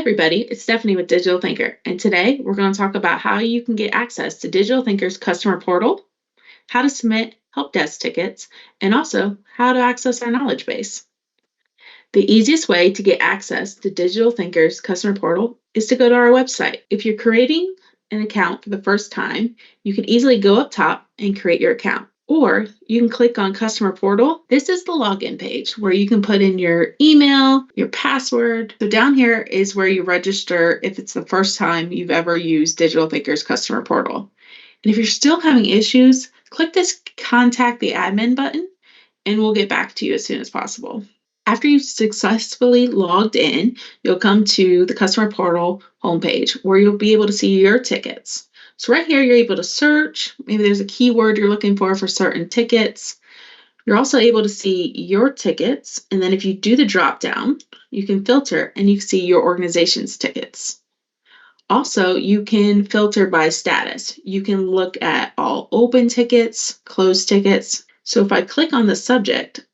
everybody, it's Stephanie with Digital Thinker, and today we're going to talk about how you can get access to Digital Thinker's customer portal, how to submit help desk tickets, and also how to access our knowledge base. The easiest way to get access to Digital Thinker's customer portal is to go to our website. If you're creating an account for the first time, you can easily go up top and create your account. Or you can click on Customer Portal. This is the login page where you can put in your email, your password. So down here is where you register if it's the first time you've ever used Digital Thinker's Customer Portal. And if you're still having issues, click this Contact the Admin button and we'll get back to you as soon as possible. After you've successfully logged in, you'll come to the Customer Portal homepage where you'll be able to see your tickets. So right here, you're able to search. Maybe there's a keyword you're looking for certain tickets. You're also able to see your tickets. And then if you do the drop down, you can filter and you can see your organization's tickets. Also, you can filter by status. You can look at all open tickets, closed tickets. So if I click on the subject,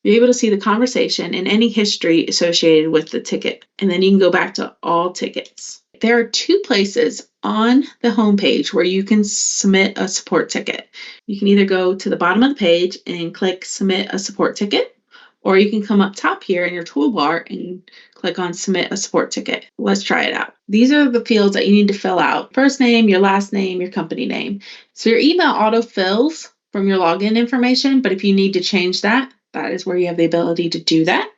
you're able to see the conversation and any history associated with the ticket. And then you can go back to all tickets. There are two places on the homepage where you can submit a support ticket. You can either go to the bottom of the page and click Submit a Support Ticket, or you can come up top here in your toolbar and click on Submit a Support Ticket. Let's try it out. These are the fields that you need to fill out. First name, your last name, your company name. So your email autofills from your login information, but if you need to change that, that is where you have the ability to do that.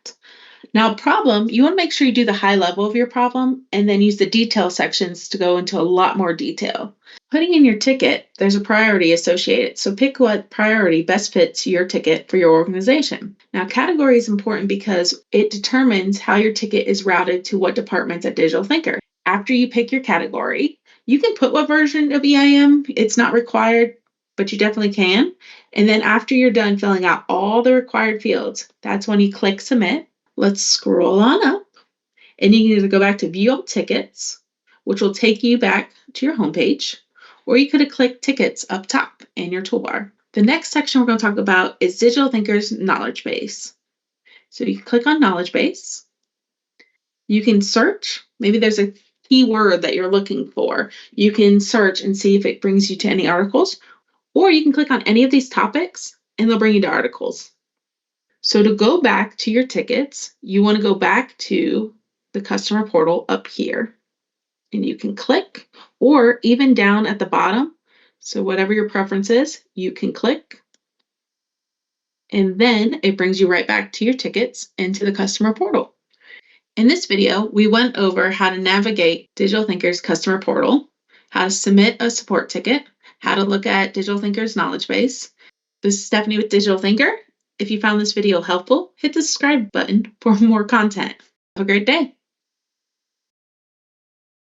Now, problem, you want to make sure you do the high level of your problem and then use the detail sections to go into a lot more detail. Putting in your ticket, there's a priority associated. So pick what priority best fits your ticket for your organization. Now, category is important because it determines how your ticket is routed to what departments at Digital Thinker. After you pick your category, you can put what version of EIM. It's not required, but you definitely can. And then after you're done filling out all the required fields, that's when you click Submit. Let's scroll on up, and you can either go back to View All Tickets, which will take you back to your homepage, or you could have clicked Tickets up top in your toolbar. The next section we're going to talk about is Digital Thinker's Knowledge Base. So you can click on Knowledge Base. You can search. Maybe there's a keyword that you're looking for. You can search and see if it brings you to any articles, or you can click on any of these topics, and they'll bring you to articles. So to go back to your tickets, you want to go back to the customer portal up here, and you can click, or even down at the bottom. So whatever your preference is, you can click, and then it brings you right back to your tickets into the customer portal. In this video, we went over how to navigate Digital Thinker's customer portal, how to submit a support ticket, how to look at Digital Thinker's knowledge base. This is Stephanie with Digital Thinker. If you found this video helpful, hit the subscribe button for more content. Have a great day.